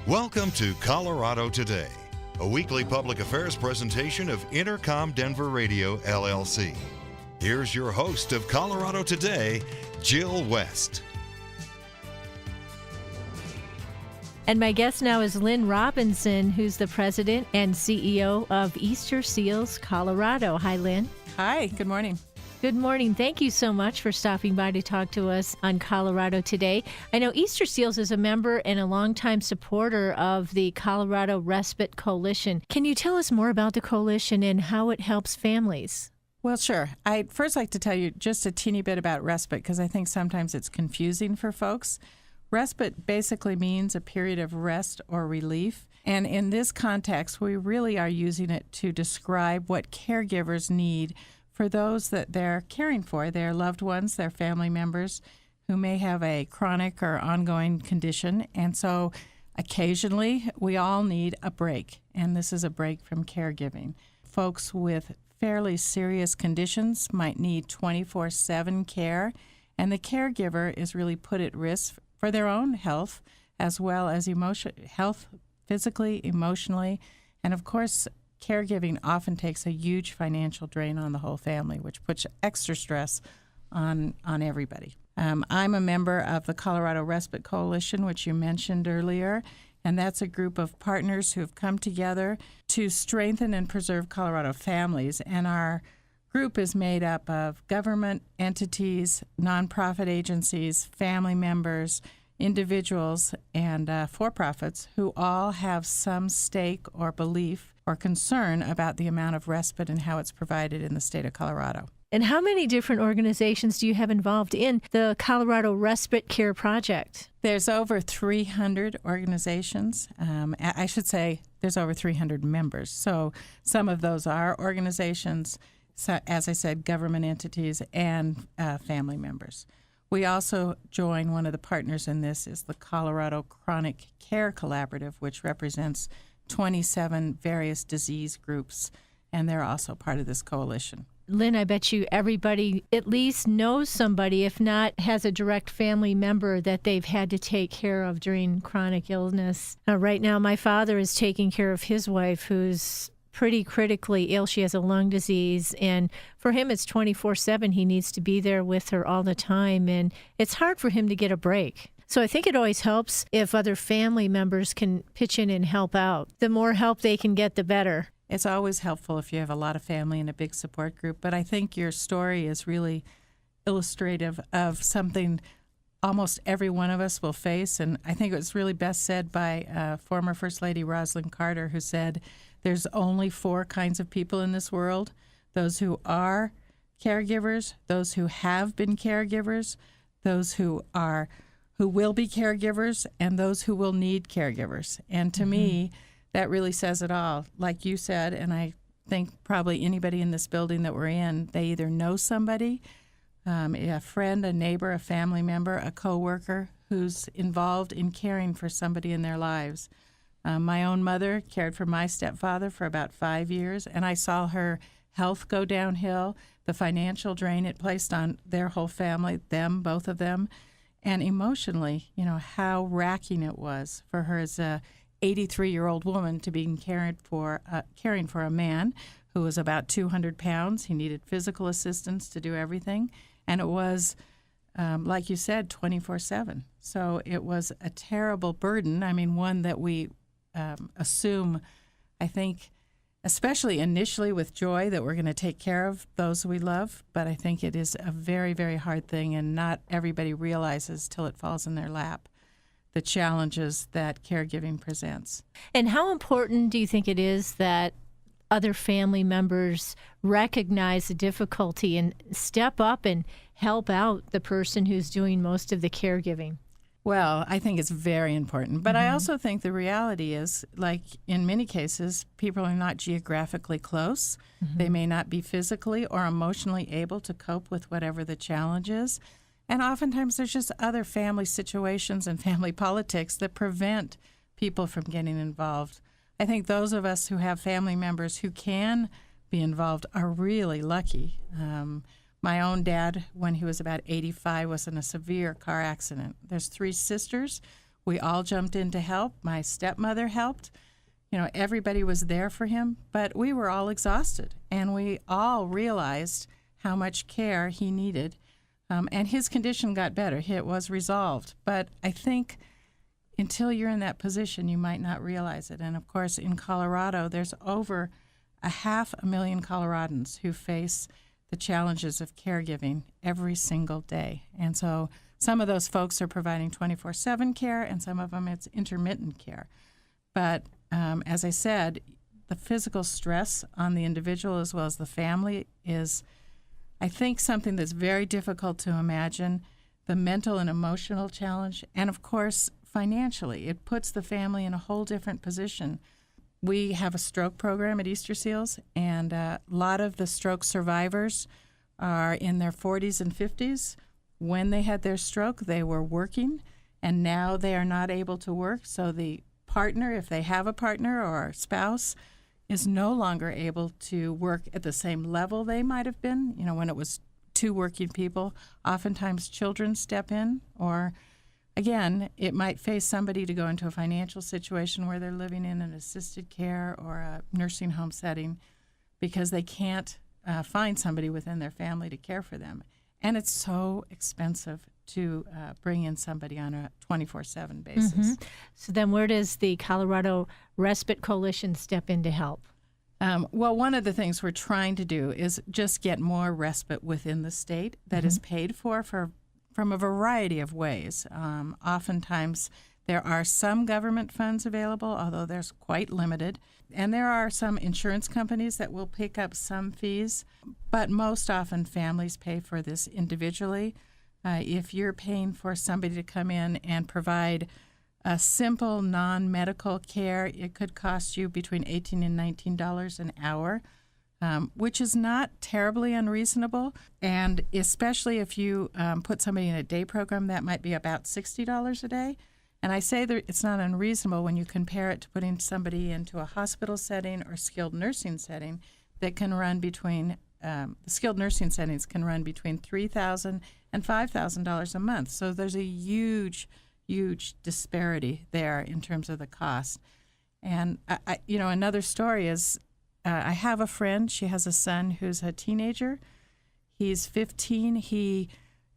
Welcome to Colorado Today, a weekly public affairs presentation of Intercom Denver Radio, LLC. Here's your host of Colorado Today, Jill West. And my guest now is Lynn Robinson, who's the president and CEO of Easter Seals Colorado. Hi, Lynn. Hi, good morning. Good morning. Thank you so much for stopping by to talk to us on Colorado Today. I know Easter Seals is a member and a longtime supporter of the Colorado Respite Coalition. Can you tell us more about the coalition and how it helps families? Well, sure. I'd first like to tell you just a teeny bit about respite because I think sometimes it's confusing for folks. Respite basically means a period of rest or relief. And in this context, we really are using it to describe what caregivers need for those that they're caring for, their loved ones, their family members who may have a chronic or ongoing condition. And so occasionally we all need a break, and this is a break from caregiving. Folks with fairly serious conditions might need 24/7 care, and the caregiver is really put at risk for their own health as well as health physically, emotionally, and of course caregiving often takes a huge financial drain on the whole family, which puts extra stress on everybody. I'm a member of the Colorado Respite Coalition, which you mentioned earlier, and that's a group of partners who have come together to strengthen and preserve Colorado families. And our group is made up of government entities, nonprofit agencies, family members, individuals, and for-profits who all have some stake or belief or concern about the amount of respite and how it's provided in the state of Colorado. And how many different organizations do you have involved in the Colorado Respite Care Project? There's over 300 organizations. I should say there's over 300 members. So some of those are organizations, so, as I said, government entities and family members. We also join, one of the partners in this is the Colorado Chronic Care Collaborative, which represents 27 various disease groups, and they're also part of this coalition. Lynn, I bet you everybody at least knows somebody, if not has a direct family member that they've had to take care of during chronic illness. Right now, my father is taking care of his wife, who's pretty critically ill. She has a lung disease, and for him, it's 24/7. He needs to be there with her all the time, and it's hard for him to get a break. So I think it always helps if other family members can pitch in and help out. The more help they can get, the better. It's always helpful if you have a lot of family and a big support group, but I think your story is really illustrative of something almost every one of us will face, and I think it was really best said by former First Lady Rosalynn Carter, who said, there's only 4 kinds of people in this world: those who are caregivers, those who have been caregivers, those who will be caregivers, and those who will need caregivers. And to me, that really says it all. Like you said, and I think probably anybody in this building that we're in, they either know somebody, a friend, a neighbor, a family member, a coworker who's involved in caring for somebody in their lives. My own mother cared for my stepfather for about 5 years, and I saw her health go downhill, the financial drain it placed on their whole family, both of them, and emotionally, how racking it was for her as a 83-year-old woman to be caring for a man who was about 200 pounds. He needed physical assistance to do everything, and it was, like you said, 24/7. So it was a terrible burden. I mean, one that we assume, I think, especially initially with joy, that we're going to take care of those we love, but I think it is a very, very hard thing, and not everybody realizes till it falls in their lap the challenges that caregiving presents. And how important do you think it is that other family members recognize the difficulty and step up and help out the person who's doing most of the caregiving? Well, I think it's very important. But I also think the reality is, like in many cases, people are not geographically close. They may not be physically or emotionally able to cope with whatever the challenge is. And oftentimes there's just other family situations and family politics that prevent people from getting involved. I think those of us who have family members who can be involved are really lucky. My own dad, when he was about 85, was in a severe car accident. There's 3 sisters. We all jumped in to help. My stepmother helped. Everybody was there for him, but we were all exhausted, and we all realized how much care he needed. And his condition got better. It was resolved. But I think until you're in that position, you might not realize it. And, of course, in Colorado, there's over 500,000 Coloradans who face the challenges of caregiving every single day. And so some of those folks are providing 24/7 care, and some of them it's intermittent care. But as I said, the physical stress on the individual as well as the family is, I think, something that's very difficult to imagine. The mental and emotional challenge, and of course, financially, it puts the family in a whole different position. We have a stroke program at Easter Seals, and a lot of the stroke survivors are in their 40s and 50s. When they had their stroke, they were working, and now they are not able to work. So the partner, if they have a partner or a spouse, is no longer able to work at the same level they might have been. When it was two working people, oftentimes children step in, or again, it might face somebody to go into a financial situation where they're living in an assisted care or a nursing home setting because they can't find somebody within their family to care for them. And it's so expensive to bring in somebody on a 24/7 basis. Mm-hmm. So then where does the Colorado Respite Coalition step in to help? Well, one of the things we're trying to do is just get more respite within the state that is paid for from a variety of ways. Oftentimes there are some government funds available, although there's quite limited. And there are some insurance companies that will pick up some fees, but most often families pay for this individually. If you're paying for somebody to come in and provide a simple non-medical care, it could cost you between $18 and $19 an hour, which is not terribly unreasonable. And especially if you put somebody in a day program, that might be about $60 a day. And I say that it's not unreasonable when you compare it to putting somebody into a hospital setting or skilled nursing setting that can run between skilled nursing settings can run between $3,000 and $5,000 a month. So there's a huge disparity there in terms of the cost. And another story is I have a friend. She has a son who's a teenager. He's 15. He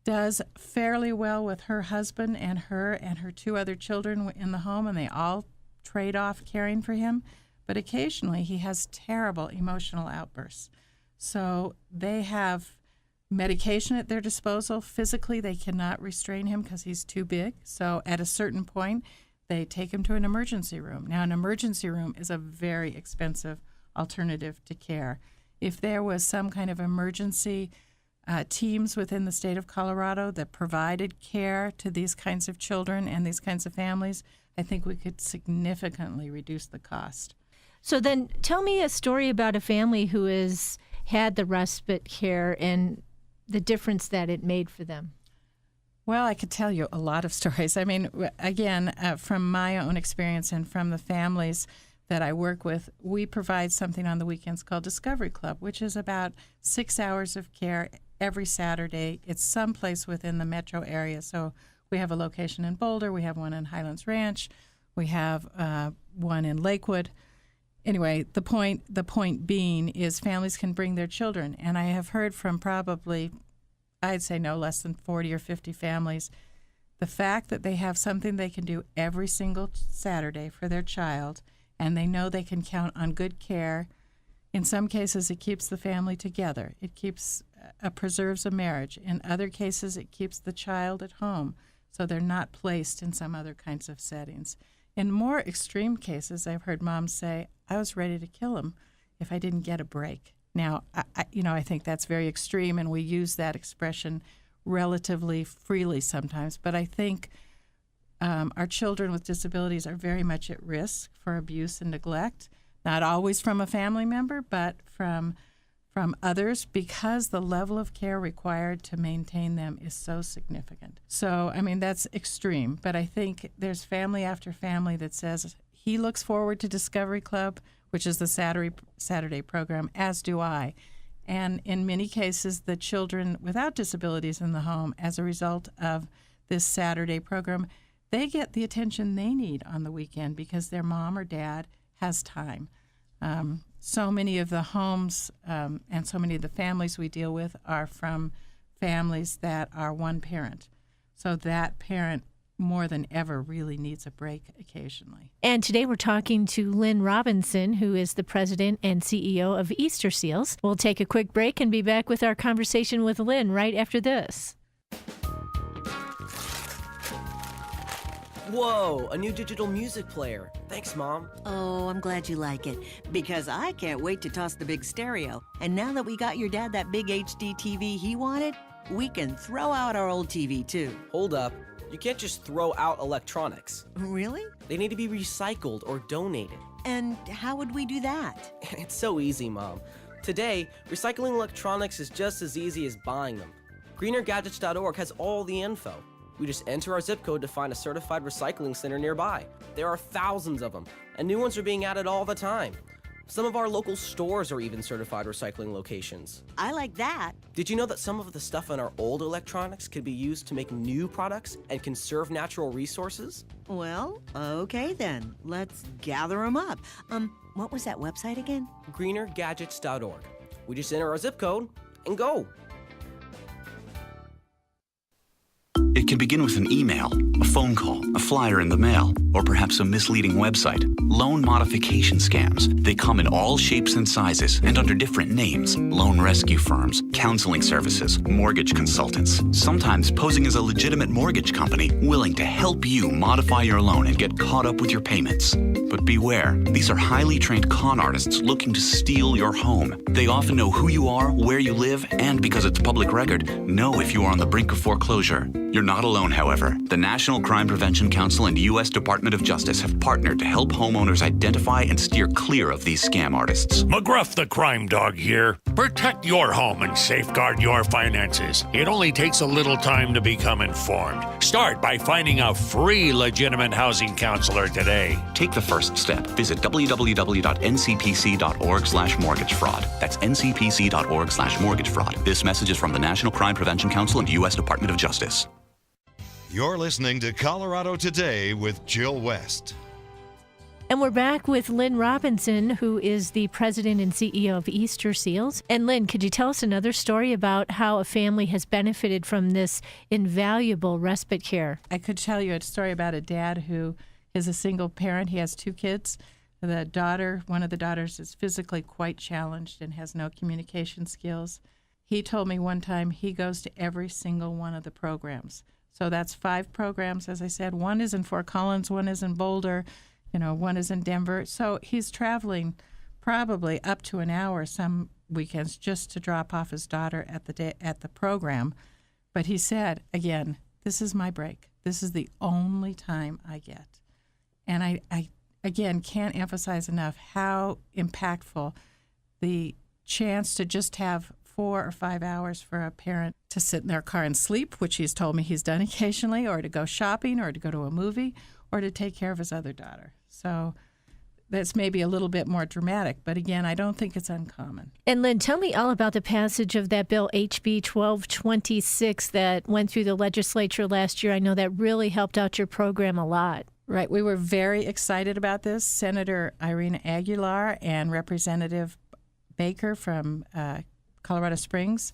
does fairly well with her husband and her two other children in the home, and they all trade off caring for him. But occasionally he has terrible emotional outbursts. So they have medication at their disposal. Physically, they cannot restrain him because he's too big. So at a certain point, they take him to an emergency room. Now, an emergency room is a very expensive alternative to care. If there was some kind of emergency teams within the state of Colorado that provided care to these kinds of children and these kinds of families, I think we could significantly reduce the cost. So then tell me a story about a family who has had the respite care and the difference that it made for them. Well, I could tell you a lot of stories. I mean, again, from my own experience and from the families that I work with, we provide something on the weekends called Discovery Club, which is about 6 hours of care every Saturday. It's someplace within the metro area. So we have a location in Boulder. We have one in Highlands Ranch. We have one in Lakewood. Anyway, the point being is families can bring their children. And I have heard from probably, I'd say no less than 40 or 50 families, the fact that they have something they can do every single Saturday for their child, and they know they can count on good care. In some cases, it keeps the family together. It preserves a marriage. In other cases, it keeps the child at home, so they're not placed in some other kinds of settings. In more extreme cases, I've heard moms say, I was ready to kill him if I didn't get a break. Now, I think that's very extreme, and we use that expression relatively freely sometimes. But I think our children with disabilities are very much at risk for abuse and neglect, not always from a family member, but from others, because the level of care required to maintain them is so significant. So, I mean, that's extreme. But I think there's family after family that says, he looks forward to Discovery Club, which is the Saturday program, as do I. And in many cases, the children without disabilities in the home, as a result of this Saturday program, they get the attention they need on the weekend because their mom or dad has time. So many of the homes and so many of the families we deal with are from families that are one parent. So that parent more than ever really needs a break occasionally. And today we're talking to Lynn Robinson, who is the president and CEO of Easter Seals. We'll take a quick break and be back with our conversation with Lynn right after this. Whoa, a new digital music player. Thanks, Mom. Oh, I'm glad you like it, because I can't wait to toss the big stereo. And now that we got your dad that big HD TV he wanted, we can throw out our old TV too. Hold up. You can't just throw out electronics. Really? They need to be recycled or donated. And how would we do that? It's so easy, Mom. Today, recycling electronics is just as easy as buying them. GreenerGadgets.org has all the info. We just enter our zip code to find a certified recycling center nearby. There are thousands of them, and new ones are being added all the time. Some of our local stores are even certified recycling locations. I like that. Did you know that some of the stuff in our old electronics could be used to make new products and conserve natural resources? Well, okay then. Let's gather them up. What was that website again? GreenerGadgets.org. We just enter our zip code and go. It can begin with an email, a phone call, a flyer in the mail, or perhaps a misleading website. Loan modification scams. They come in all shapes and sizes and under different names. Loan rescue firms, counseling services, mortgage consultants, sometimes posing as a legitimate mortgage company willing to help you modify your loan and get caught up with your payments. But beware, these are highly trained con artists looking to steal your home. They often know who you are, where you live, and because it's public record, know if you are on the brink of foreclosure. You're not alone, however. The National Crime Prevention Council and U.S. Department of Justice have partnered to help homeowners identify and steer clear of these scam artists. McGruff the Crime Dog here. Protect your home and safeguard your finances. It only takes a little time to become informed. Start by finding a free legitimate housing counselor today. Take the first step. Visit www.ncpc.org/mortgage-fraud. That's ncpc.org/mortgage-fraud. This message is from the National Crime Prevention Council and U.S. Department of Justice. You're listening to Colorado Today with Jill West. And we're back with Lynn Robinson, who is the president and CEO of Easter Seals. And Lynn, could you tell us another story about how a family has benefited from this invaluable respite care? I could tell you a story about a dad who is a single parent. He has 2 kids. The daughter, one of the daughters, is physically quite challenged and has no communication skills. He told me one time he goes to every single one of the programs. So that's 5 programs, as I said. One is in Fort Collins, one is in Boulder, one is in Denver. So he's traveling probably up to an hour some weekends just to drop off his daughter at the program. But he said, again, this is my break. This is the only time I get. And I again, can't emphasize enough how impactful the chance to just have 4 or 5 hours for a parent to sit in their car and sleep, which he's told me he's done occasionally, or to go shopping, or to go to a movie, or to take care of his other daughter. So that's maybe a little bit more dramatic, but again, I don't think it's uncommon. And Lynn, tell me all about the passage of that bill, HB 1226, that went through the legislature last year. I know that really helped out your program a lot. Right. We were very excited about this. Senator Irina Aguilar and Representative Baker from Colorado Springs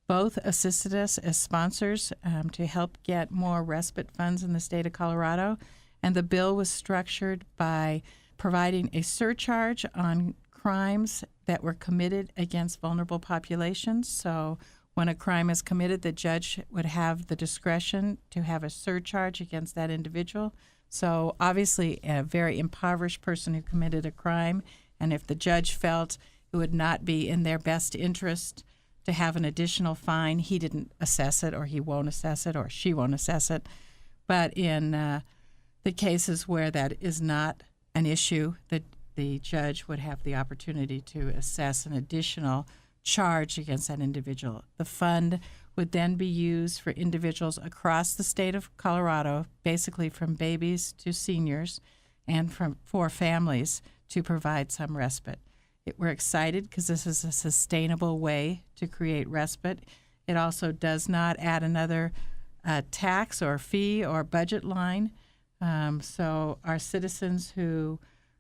both assisted us as sponsors to help get more respite funds in the state of Colorado. And the bill was structured by providing a surcharge on crimes that were committed against vulnerable populations. So when a crime is committed, the judge would have the discretion to have a surcharge against that individual. So obviously a very impoverished person who committed a crime, and if the judge felt it would not be in their best interest to have an additional fine, he didn't assess it, or he won't assess it, or she won't assess it. But in the cases where that is not an issue, the judge would have the opportunity to assess an additional charge against that individual. The fund would then be used for individuals across the state of Colorado, basically from babies to seniors, and for families to provide some respite. We're excited because this is a sustainable way to create respite. It also does not add another tax or fee or budget line. So our citizens who,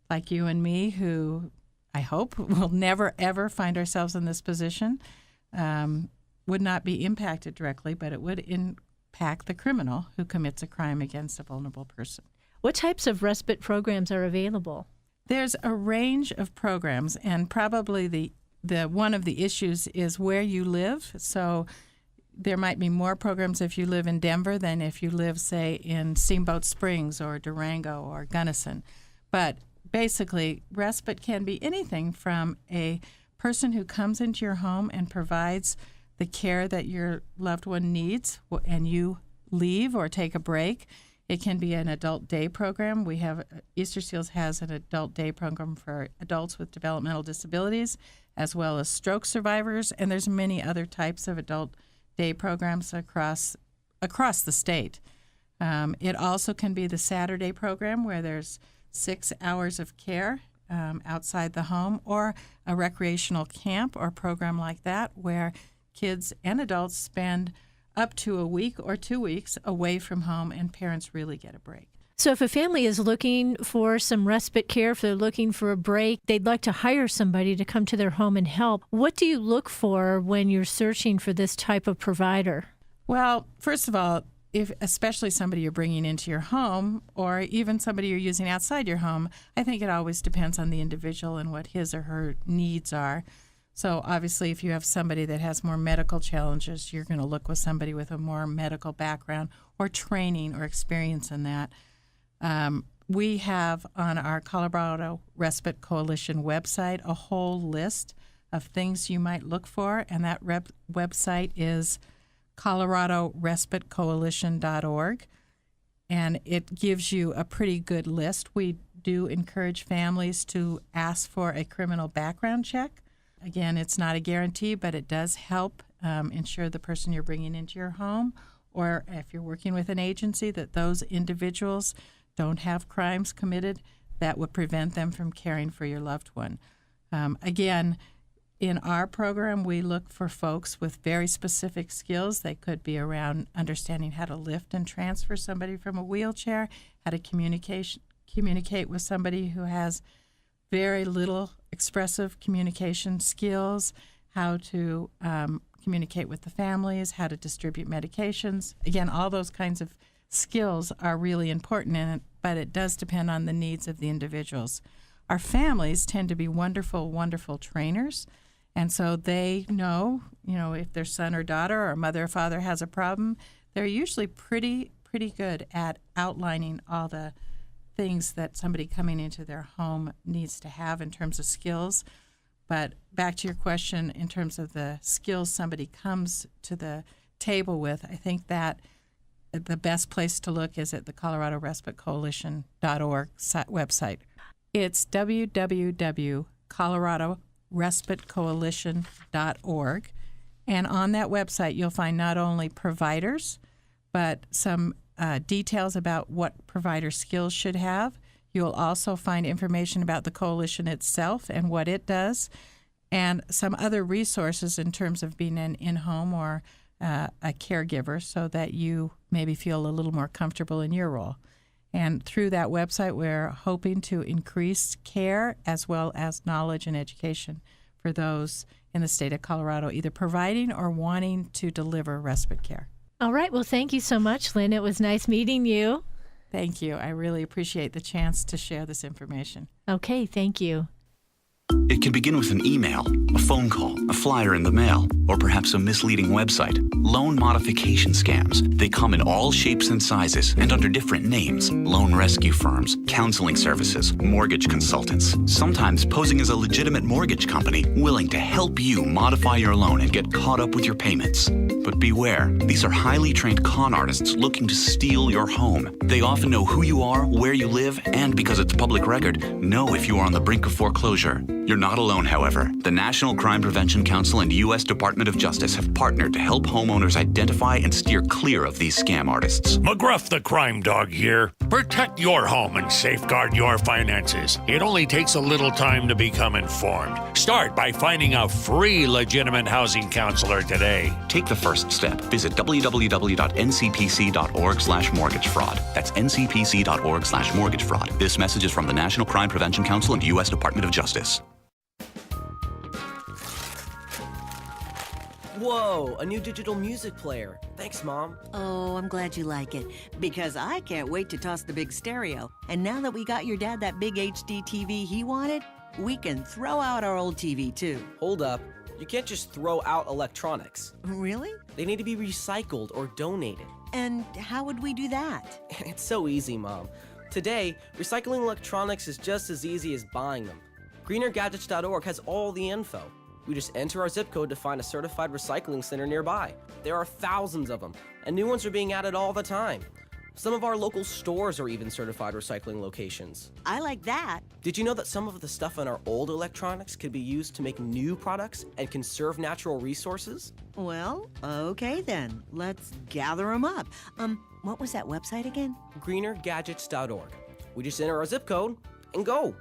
like you and me, who I hope will never, ever find ourselves in this position, would not be impacted directly, but it would impact the criminal who commits a crime against a vulnerable person. What types of respite programs are available? There's a range of programs, and probably the one of the issues is where you live. So there might be more programs if you live in Denver than if you live, say, in Steamboat Springs or Durango or Gunnison. But basically, respite can be anything from a person who comes into your home and provides the care that your loved one needs, and you leave or take a break. It can be an adult day program. We have Easter Seals has an adult day program for adults with developmental disabilities, as well as stroke survivors, and there's many other types of adult day programs across the state. It also can be the Saturday program where there's 6 hours of care outside the home, or a recreational camp or program like that where kids and adults spend up to a week or 2 weeks away from home and parents really get a break. So if a family is looking for some respite care, if they're looking for a break, they'd like to hire somebody to come to their home and help, what do you look for when you're searching for this type of provider? Well, first of all, if especially somebody you're bringing into your home or even somebody you're using outside your home, I think it always depends on the individual and what his or her needs are. So obviously, if you have somebody that has more medical challenges, you're going to look with somebody with a more medical background or training or experience in that. We have on our Colorado Respite Coalition website a whole list of things you might look for, and that website is coloradorespitecoalition.org, and it gives you a pretty good list. We do encourage families to ask for a criminal background check. Again, it's not a guarantee, but it does help ensure the person you're bringing into your home, or if you're working with an agency, that those individuals don't have crimes committed that would prevent them from caring for your loved one. Again, in our program, we look for folks with very specific skills. They could be around understanding how to lift and transfer somebody from a wheelchair, how to communicate with somebody who has very little expressive communication skills, how to communicate with the families, how to distribute medications. Again, all those kinds of skills are really important, but it does depend on the needs of the individuals. Our families tend to be wonderful, wonderful trainers, and so they know, if their son or daughter or mother or father has a problem, they're usually pretty good at outlining all the things that somebody coming into their home needs to have in terms of skills. But back to your question, in terms of the skills somebody comes to the table with, I think that the best place to look is at the coloradorespitecoalition.org website. It's www.coloradorespitecoalition.org. And on that website, you'll find not only providers, but some details about what provider skills should have. You'll also find information about the coalition itself and what it does, and some other resources in terms of being an in-home or a caregiver, so that you maybe feel a little more comfortable in your role. And through that website, we're hoping to increase care as well as knowledge and education for those in the state of Colorado, either providing or wanting to deliver respite care. All right. Well, thank you so much, Lynn. It was nice meeting you. Thank you. I really appreciate the chance to share this information. Okay. Thank you. It can begin with an email, a phone call, a flyer in the mail, or perhaps a misleading website. Loan modification scams. They come in all shapes and sizes and under different names. Loan rescue firms, counseling services, mortgage consultants, sometimes posing as a legitimate mortgage company willing to help you modify your loan and get caught up with your payments. But beware, these are highly trained con artists looking to steal your home. They often know who you are, where you live, and because it's public record, know if you are on the brink of foreclosure. You're not alone, however. The National Crime Prevention Council and U.S. Department of Justice have partnered to help homeowners identify and steer clear of these scam artists. McGruff the Crime Dog here. Protect your home and safeguard your finances. It only takes a little time to become informed. Start by finding a free legitimate housing counselor today. Take the first step. Visit www.ncpc.org/mortgage-fraud. That's ncpc.org/mortgage-fraud. This message is from the National Crime Prevention Council and U.S. Department of Justice. Whoa, a new digital music player. Thanks, Mom. Oh, I'm glad you like it, because I can't wait to toss the big stereo. And now that we got your dad that big HD TV he wanted, we can throw out our old TV too. Hold up. You can't just throw out electronics. Really? They need to be recycled or donated. And how would we do that? It's so easy, Mom. Today, recycling electronics is just as easy as buying them. GreenerGadgets.org has all the info. We just enter our zip code to find a certified recycling center nearby. There are thousands of them, and new ones are being added all the time. Some of our local stores are even certified recycling locations. I like that. Did you know that some of the stuff in our old electronics could be used to make new products and conserve natural resources? Well, okay then. Let's gather them up. What was that website again? GreenerGadgets.org. We just enter our zip code and go.